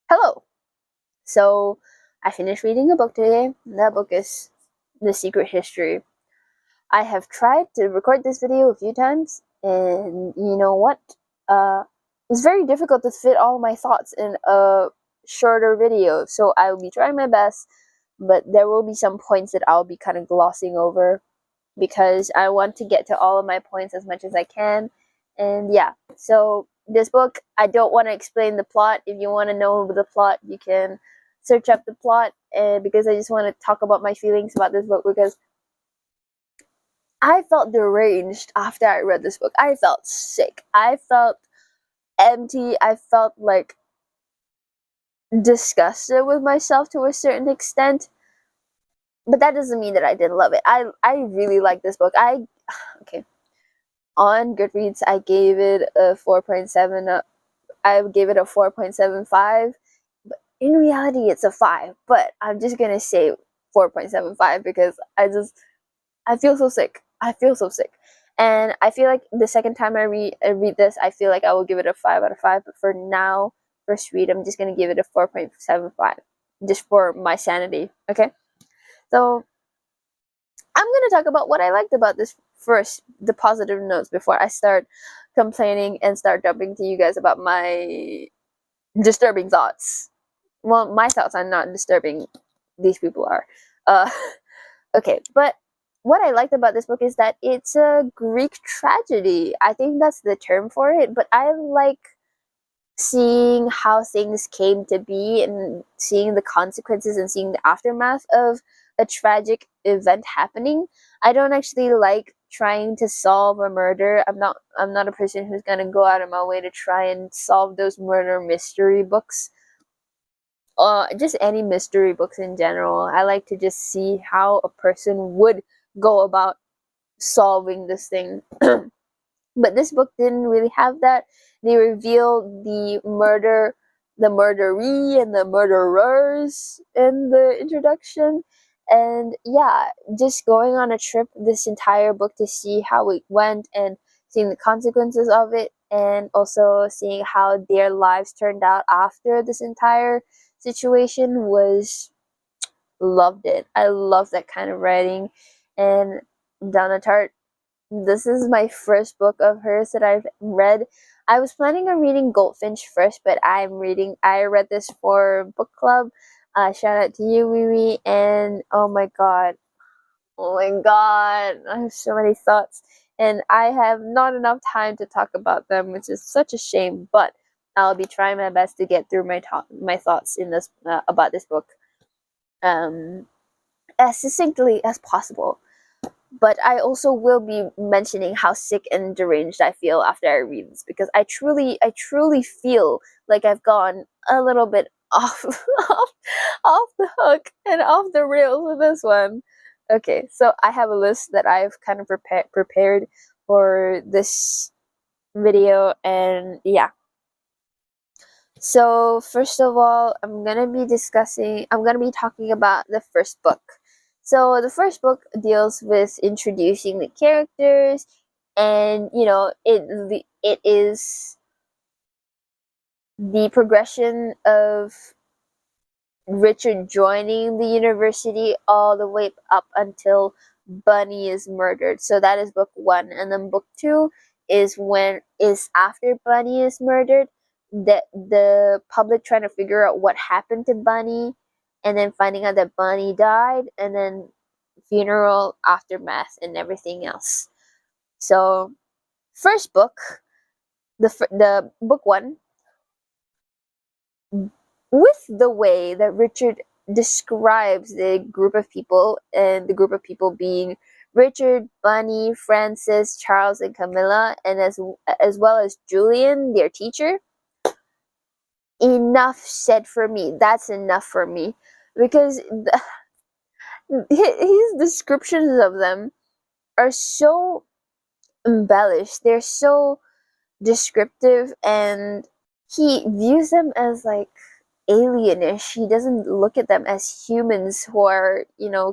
Hello. So I finished reading a book today. That book is The Secret History. I have tried to record this video a few times, and you know what? It's very difficult to fit all my thoughts in a shorter video. So I will be trying my best, but there will be some points that I'll be kind of glossing over because I want to get to all of my points as much as I can. And yeah, so this book, I don't want to explain the plot. If you want to know the plot, you can search up the plot. And because I just want to talk about my feelings about this book, because I felt deranged after I read this book. I felt sick. I felt empty. I felt like disgusted with myself to a certain extent. But that doesn't mean that I didn't love it. I really like this book. Okay. On Goodreads, I gave it a 4.7. I gave it a 4.75. But in reality, it's a 5. But I'm just gonna say 4.75 because I feel so sick. I feel so sick, and I feel like the second time I read this, I feel like I will give it a 5 out of 5. But for now, first read, I'm just gonna give it a 4.75, just for my sanity. Okay, so I'm going to talk about what I liked about this first, the positive notes, before I start complaining and start jumping to you guys about my disturbing thoughts. Well, my thoughts are not disturbing. These people are. Uh, okay, but what I liked about this book is that it's a Greek tragedy. I think that's the term for it, but I like seeing how things came to be and seeing the consequences and seeing the aftermath of a tragic event happening. I don't actually like trying to solve a murder. I'm not a person who's going to go out of my way to try and solve those murder mystery books. Just any mystery books in general. I like to just see how a person would go about solving this thing. But this book didn't really have that. They revealed the murderee, and the murderers in the introduction. And yeah, just going on a trip this entire book to see how it went and seeing the consequences of it, and also seeing how their lives turned out after this entire situation was loved it. I love that kind of writing. And Donna Tartt, this is my first book of hers that I've read. I was planning on reading Goldfinch first, but I read this for book club. Shout out to you, Mimi. And oh my god, I have so many thoughts, and I have not enough time to talk about them, which is such a shame. But I'll be trying my best to get through my thoughts in this about this book um, as succinctly as possible. But I also will be mentioning how sick and deranged I feel after I read this, because I truly feel like I've gone a little bit off, off the hook and off the rails with this one. Okay, so I have a list that I've kind of prepared for this video, and yeah. So first of all, I'm gonna be talking about the first book. So the first book deals with introducing the characters, and it is the progression of Richard joining the university all the way up until Bunny is murdered. So that is book 1, and then book 2 is after Bunny is murdered. The public trying to figure out what happened to Bunny, and then finding out that Bunny died, and then funeral, aftermath, and everything else. So first book, the book 1, with the way that Richard describes the group of people, and the group of people being Richard, Bunny, Francis, Charles, and Camilla, and as well as Julian, their teacher. Enough said for me. That's enough for me, because his descriptions of them are so embellished. They're so descriptive, and he views them as like alienish. He doesn't look at them as humans who are,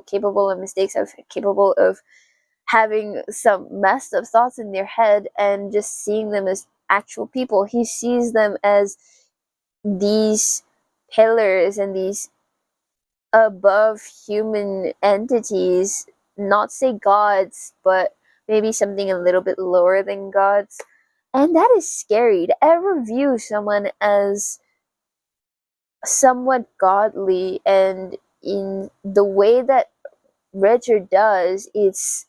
capable of mistakes, of capable of having some messed up thoughts in their head, and just seeing them as actual people. He sees them as these pillars and these above human entities, not say gods, but maybe something a little bit lower than gods. And that is scary to ever view someone as somewhat godly, and in the way that Richard does, it's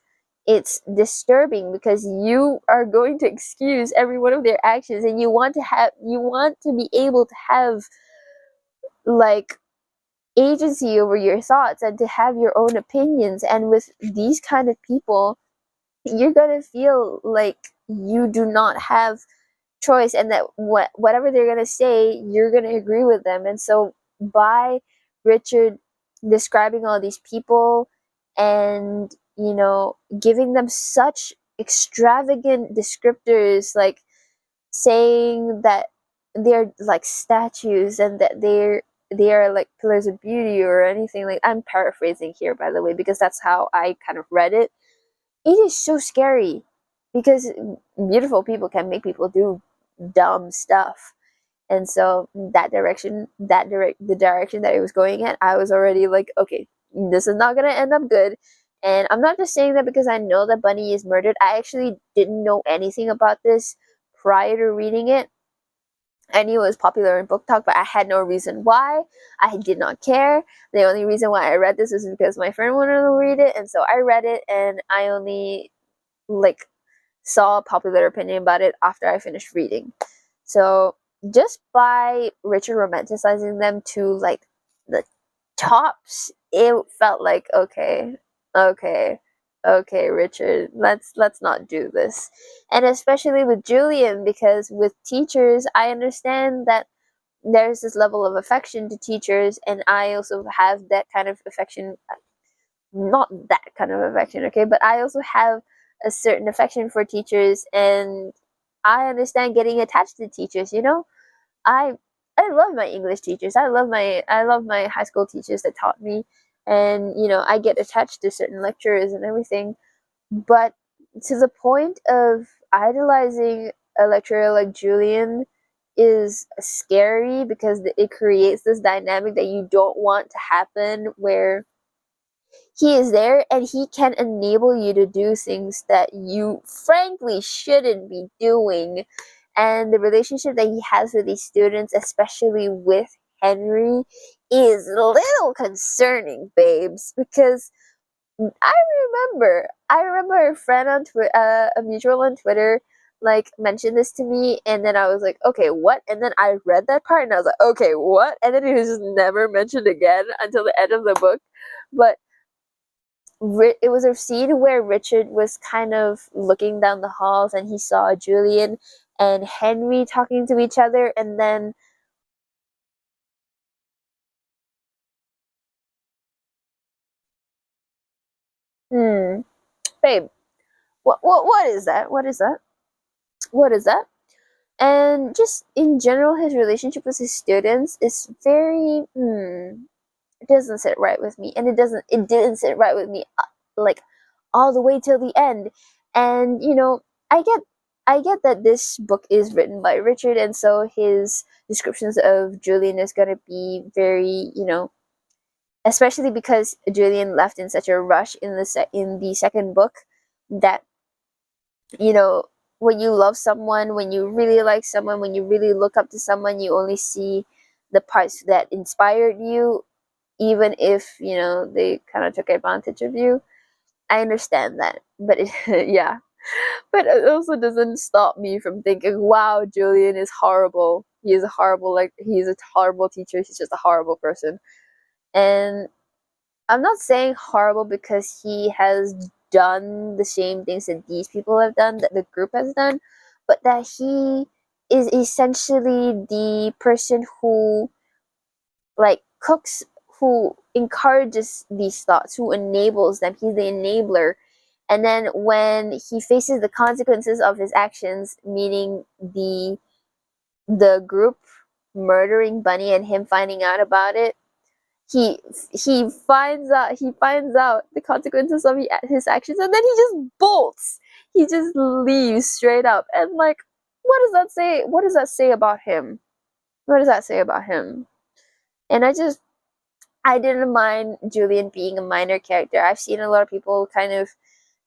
disturbing, because you are going to excuse every one of their actions, and you want to be able to have like agency over your thoughts and to have your own opinions. And with these kind of people, you're gonna feel like you do not have choice, and that whatever they're gonna say, you're gonna agree with them. And so by Richard describing all these people, and giving them such extravagant descriptors, like saying that they're like statues, and that they are like pillars of beauty or anything. Like, I'm paraphrasing here, by the way, because that's how I kind of read it. It is so scary, because beautiful people can make people do dumb stuff. And so the direction that it was going at, I was already like, okay, this is not gonna end up good. And I'm not just saying that because I know that Bunny is murdered. I actually didn't know anything about this prior to reading it. I knew it was popular in book talk, but I had no reason why. I did not care. The only reason why I read this is because my friend wanted to read it, and so I read it, and I only like saw a popular opinion about it after I finished reading. So just by Richard romanticizing them to like the tops, it felt like, okay, Richard, let's not do this. And especially with Julian, because with teachers, I understand that there's this level of affection to teachers, and I also have that kind of affection. Not that kind of affection, okay, but I also have a certain affection for teachers, and I understand getting attached to teachers. I I love my English teachers. I love my high school teachers that taught me, and I get attached to certain lecturers and everything. But to the point of idolizing a lecturer like Julian is scary, because it creates this dynamic that you don't want to happen, where he is there and he can enable you to do things that you frankly shouldn't be doing. And the relationship that he has with these students, especially with Henry, is a little concerning, babes, because I remember a friend on Twitter, a mutual on Twitter, like mentioned this to me, and then I was like, okay, what? And then I read that part, and I was like, okay, what? And then it was just never mentioned again until the end of the book. But it was a scene where Richard was kind of looking down the halls, and he saw Julian and Henry talking to each other, and then hmm, babe, what is that? What is that? What is that? And just in general, his relationship with his students is very it doesn't sit right with me, and it didn't sit right with me, like all the way till the end. And I get that this book is written by Richard, and so his descriptions of Julian is going to be very, especially because Julian left in such a rush in the second book, that you know when you love someone, when you really like someone, when you really look up to someone, you only see the parts that inspired you, even if they kind of took advantage of you. I understand that, but yeah, but it also doesn't stop me from thinking, wow, Julian is horrible. He is a horrible, like, he's a horrible teacher. He's just a horrible person. And I'm not saying horrible because he has done the same things that these people have done, that the group has done, but that he is essentially the person who, like, cooks who encourages these thoughts, who enables them. He's the enabler. And then when he faces the consequences of his actions, meaning the group murdering Bunny and him finding out about it, he he finds out the consequences of his actions, and then he just bolts. He just leaves straight up. And like, what does that say? What does that say about him? What does that say about him? And I didn't mind Julian being a minor character. I've seen a lot of people kind of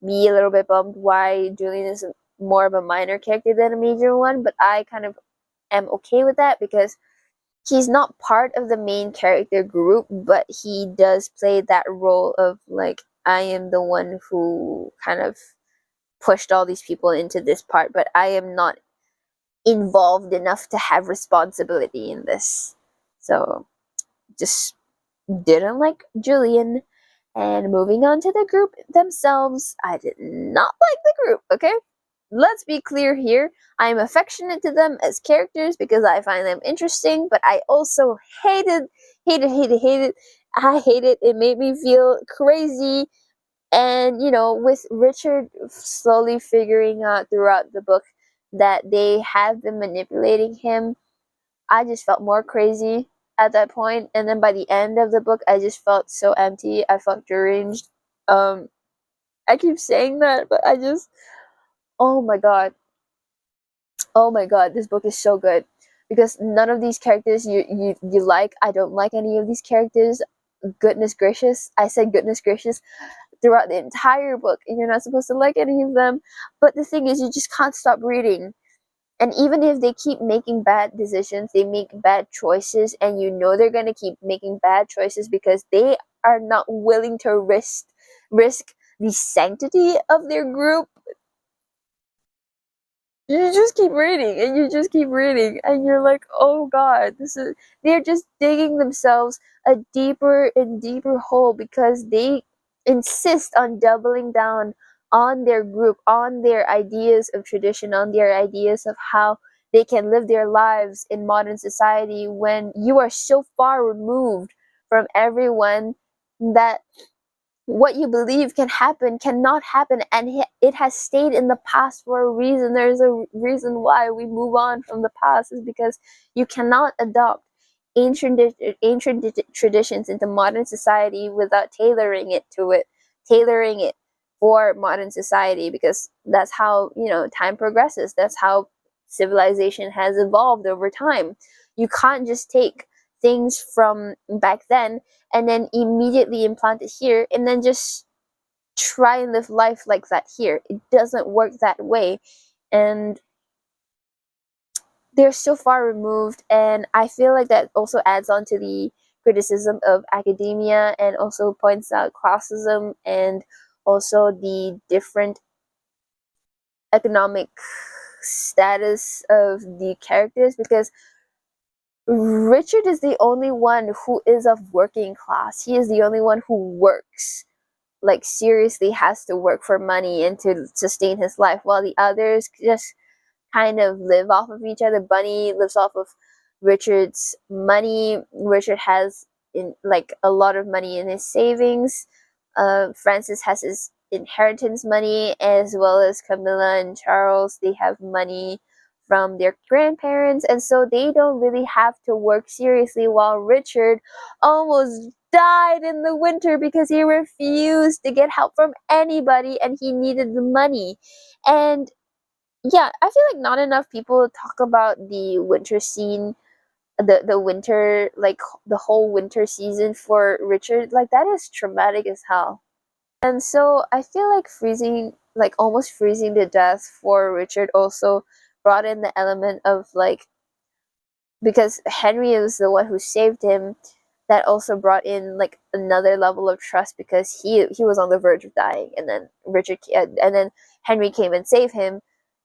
be a little bit bummed why Julian is more of a minor character than a major one, but I kind of am okay with that because he's not part of the main character group, but he does play that role of like, I am the one who kind of pushed all these people into this part, but I am not involved enough to have responsibility in this. So just didn't like Julian. And moving on to the group themselves, I did not like the group, okay? Let's be clear here. I am affectionate to them as characters because I find them interesting, but I also hated. I hate it. It made me feel crazy. And, with Richard slowly figuring out throughout the book that they have been manipulating him, I just felt more crazy at that point. And then by the end of the book, I just felt so empty. I felt deranged. I keep saying that, but oh my god. Oh my god, this book is so good. Because none of these characters you like. I don't like any of these characters. Goodness gracious. I said goodness gracious throughout the entire book. And you're not supposed to like any of them. But the thing is, you just can't stop reading. And even if they keep making bad decisions, they make bad choices, and they're going to keep making bad choices because they are not willing to risk the sanctity of their group. You just keep reading, and you just keep reading, and you're like, oh god, they're just digging themselves a deeper and deeper hole because they insist on doubling down on their group, on their ideas of tradition, on their ideas of how they can live their lives in modern society when you are so far removed from everyone that what you believe can happen cannot happen, and it has stayed in the past for a reason. There's a reason why we move on from the past, is because you cannot adopt ancient traditions into modern society without tailoring it for modern society, because that's how time progresses. That's how civilization has evolved over time. You can't just take things from back then and then immediately implant it here and then just try and live life like that here. It doesn't work that way. And they're so far removed, and I feel like that also adds on to the criticism of academia, and also points out classism and also the different economic status of the characters, because Richard is the only one who is of working class. He is the only one who works, like seriously has to work for money and to sustain his life, while the others just kind of live off of each other. Bunny lives off of Richard's money. Richard has a lot of money in his savings. Francis has his inheritance money, as well as Camilla and Charles. They have money from their grandparents, and so they don't really have to work seriously, while Richard almost died in the winter because he refused to get help from anybody and he needed the money. And yeah, I feel like not enough people talk about the winter scene, the winter, like the whole winter season for Richard. Like, that is traumatic as hell. And so I feel like almost freezing to death for Richard also brought in the element of like, because Henry was the one who saved him, that also brought in like another level of trust, because he was on the verge of dying, and then and then Henry came and saved him.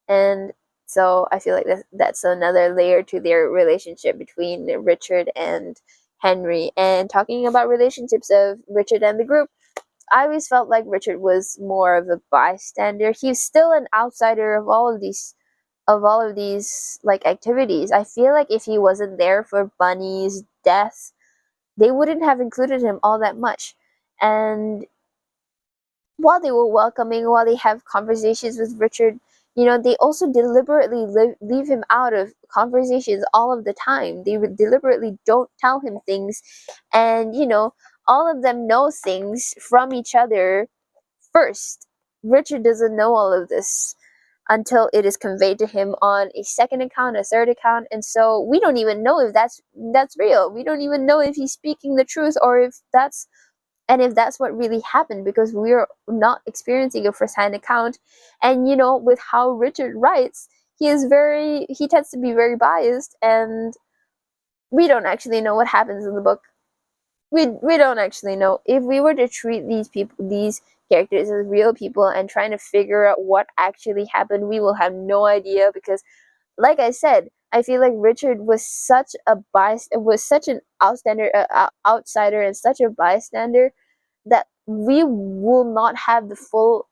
And so I feel like that's another layer to their relationship between Richard and Henry. And talking about relationships of Richard and the group, I always felt like Richard was more of a bystander. He's still an outsider of all of these like activities. I feel like if he wasn't there for Bunny's death, they wouldn't have included him all that much. And while they were welcoming, while they have conversations with Richard, they also deliberately leave him out of conversations all of the time. They deliberately don't tell him things, and all of them know things from each other first. Richard doesn't know all of this until it is conveyed to him on a second account, a third account, and so we don't even know if that's real. We don't even know if he's speaking the truth, or if that's what really happened, because we're not experiencing a first-hand account. And with how Richard writes, he tends to be very biased, and we don't actually know what happens in the book. We don't actually know. If we were to treat these characters as real people and trying to figure out what actually happened, we will have no idea, because like I said, I feel like Richard was such an outsider and such a bystander, that we will not have the full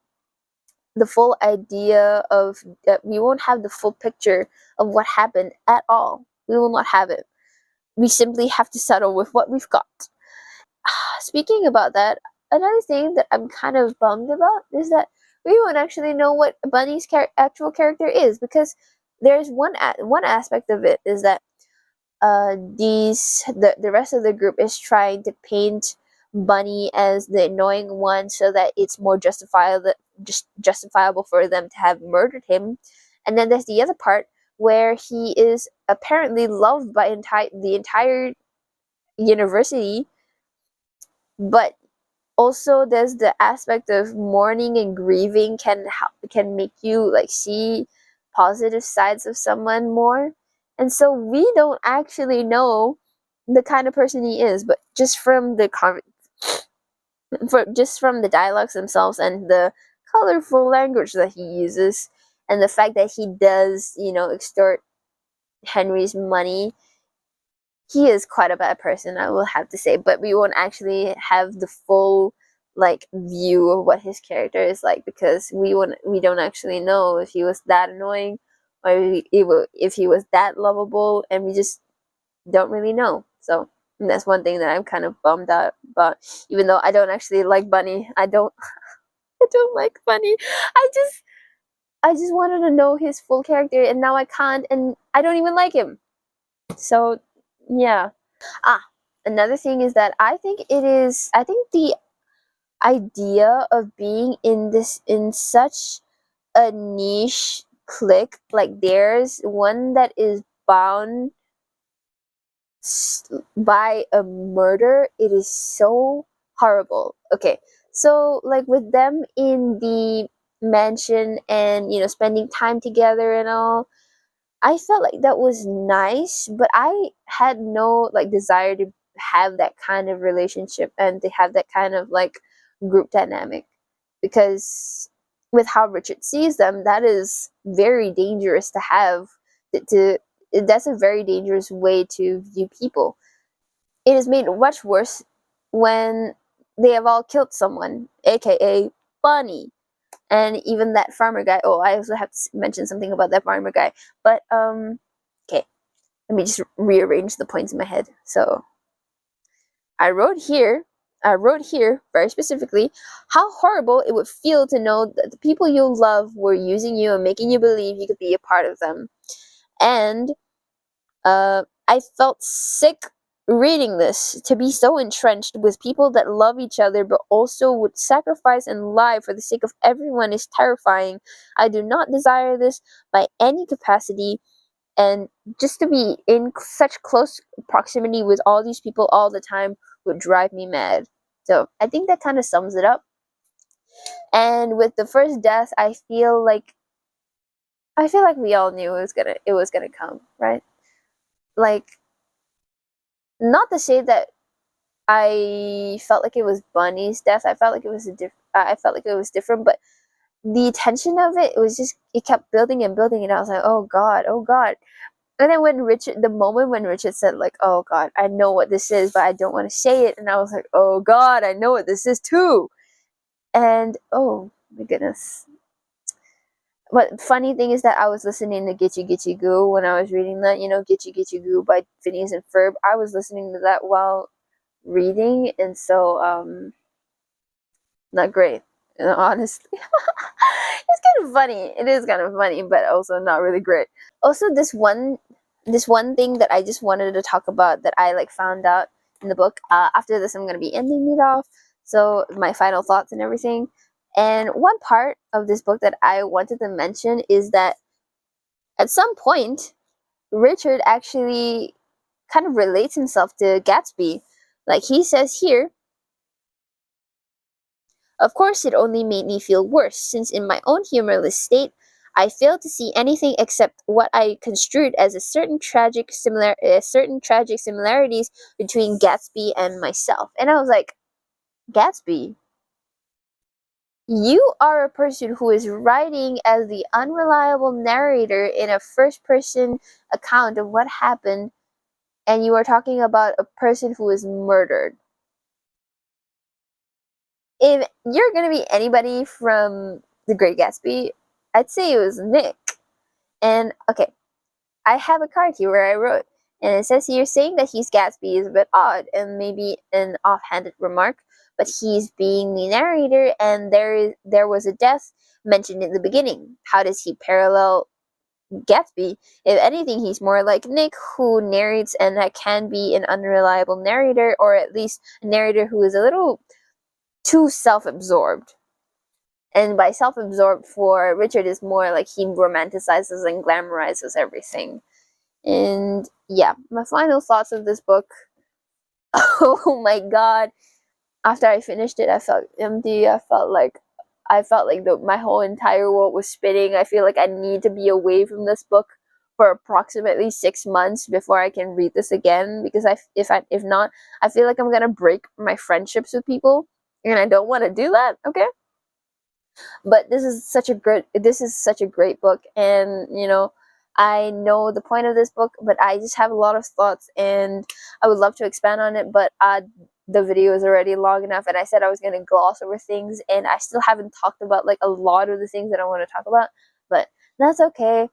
idea of that. We won't have the full picture of what happened at all. We will not have it. We simply have to settle with what we've got. Speaking about that, another thing that I'm kind of bummed about is that we won't actually know what Bunny's actual character is, because there's one aspect of it is that the rest of the group is trying to paint Bunny as the annoying one, so that it's more justifiable for them to have murdered him. And then there's the other part where he is apparently loved by the entire university, but also there's the aspect of mourning and grieving can make you like see positive sides of someone more. And so we don't actually know the kind of person he is, but just from just from the dialogues themselves and the colorful language that he uses, and the fact that he does extort Henry's money, he is quite a bad person, I will have to say. But we won't actually have the full view of what his character is like, because we don't actually know if he was that annoying, or if he was that lovable, and we just don't really know. So that's one thing that I'm kind of bummed out about. Even though I don't actually like Bunny, I don't I don't like Bunny. I just wanted to know his full character, and now I can't, and I don't even like him. So yeah. Another thing is that I think the idea of being in such a niche clique like theirs, one that is bound by a murder, it is so horrible. Okay, so with them in the mansion and spending time together and all, I felt like that was nice, but I had no desire to have that kind of relationship and to have that kind of group dynamic, because with how Richard sees them, that is very dangerous to have. To That's a very dangerous way to view people. It is made much worse when they have all killed someone, aka Bunny, and even that farmer guy. Oh, I also have to mention something about that farmer guy. But okay, let me just rearrange the points in my head. So I wrote here. I wrote here very specifically how horrible it would feel to know that the people you love were using you and making you believe you could be a part of them. And I felt sick reading this. To be so entrenched with people that love each other but also would sacrifice and lie for the sake of everyone is terrifying. I do not desire this by any capacity, and just to be in such close proximity with all these people all the time would drive me mad. So I think that kind of sums it up. And with the first death, I feel like we all knew it was gonna come, right? Like, not to say that I felt like it was Bunny's death. I felt like it was I felt like it was different, but the tension of it kept building and building, and I was like, oh god, oh god. And then the moment when Richard said oh god, I know what this is, but I don't want to say it, and I was like, oh god, I know what this is too. And oh my goodness. But funny thing is that I was listening to Gitchy Gitchy Goo when I was reading that, Gitchy Gitchy Goo by Phineas and Ferb. I was listening to that reading, and so not great, honestly. It's kind of funny. It is kind of funny, but also not really great. Also, this one thing that I just wanted to talk about that I like found out in the book. After this, I'm gonna be ending it off. So my final thoughts and everything. And one part of this book that I wanted to mention is that at some point, Richard actually kind of relates himself to Gatsby. Like he says here, of course, it only made me feel worse, since in my own humorless state, I failed to see anything except what I construed as certain tragic similarities between Gatsby and myself. And I was like, Gatsby, you are a person who is writing as the unreliable narrator in a first-person account of what happened, and you are talking about a person who was murdered. If you're gonna be anybody from The Great Gatsby, I'd say it was Nick. And okay, I have a card here where I wrote, and it says here saying that he's Gatsby is a bit odd and maybe an offhanded remark, but he's being the narrator, and there was a death mentioned in the beginning. How does he parallel Gatsby? If anything, he's more like Nick, who narrates and that can be an unreliable narrator, or at least a narrator who is a little too self-absorbed. And by self-absorbed for Richard is more like he romanticizes and glamorizes everything. And yeah, my final thoughts of this book. Oh my god. After I finished it, I felt empty. I felt like my whole entire world was spinning. I feel like I need to be away from this book for approximately 6 months before I can read this again, because if not, I feel like I'm gonna break my friendships with people, and I don't want to do that. Okay, but this is such a great book, and I know the point of this book, but I just have a lot of thoughts, and I would love to expand on it, but the video is already long enough, and I said I was going to gloss over things, and I still haven't talked about like a lot of the things that I want to talk about, but that's okay.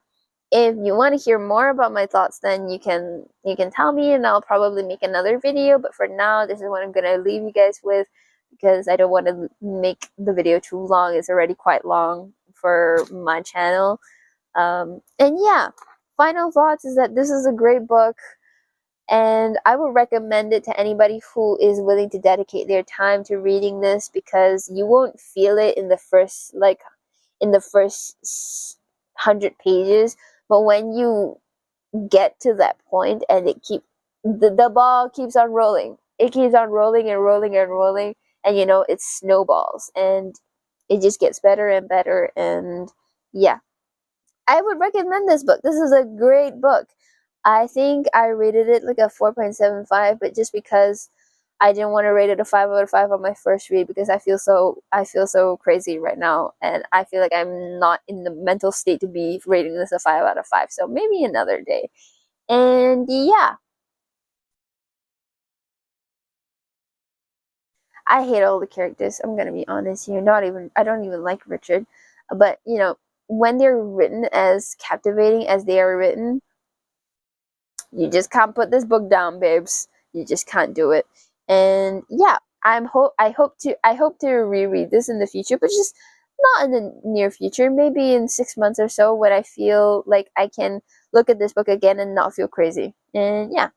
If you want to hear more about my thoughts, then you can tell me, and I'll probably make another video, but for now, this is what I'm going to leave you guys with, because I don't want to make the video too long. It's already quite long for my channel. And yeah, final thoughts is that this is a great book, and I would recommend it to anybody who is willing to dedicate their time to reading this, because you won't feel it in the first 100 pages, but when you get to that point and the ball keeps on rolling. It keeps on rolling and rolling and rolling, and it snowballs, and it just gets better and better. And yeah, I would recommend this book. This is a great book. I think I rated it like a 4.75, but just because I didn't want to rate it a 5 out of 5 on my first read, because I feel so crazy right now, and I feel like I'm not in the mental state to be rating this a 5 out of 5. So maybe another day. And yeah, I hate all the characters. I'm gonna be honest here. I don't even like Richard, but when they're written as captivating as they are written, you just can't put this book down, babes. You just can't do it. And yeah, I hope to reread this in the future, but just not in the near future. Maybe in 6 months or so, when I feel like I can look at this book again and not feel crazy. And yeah.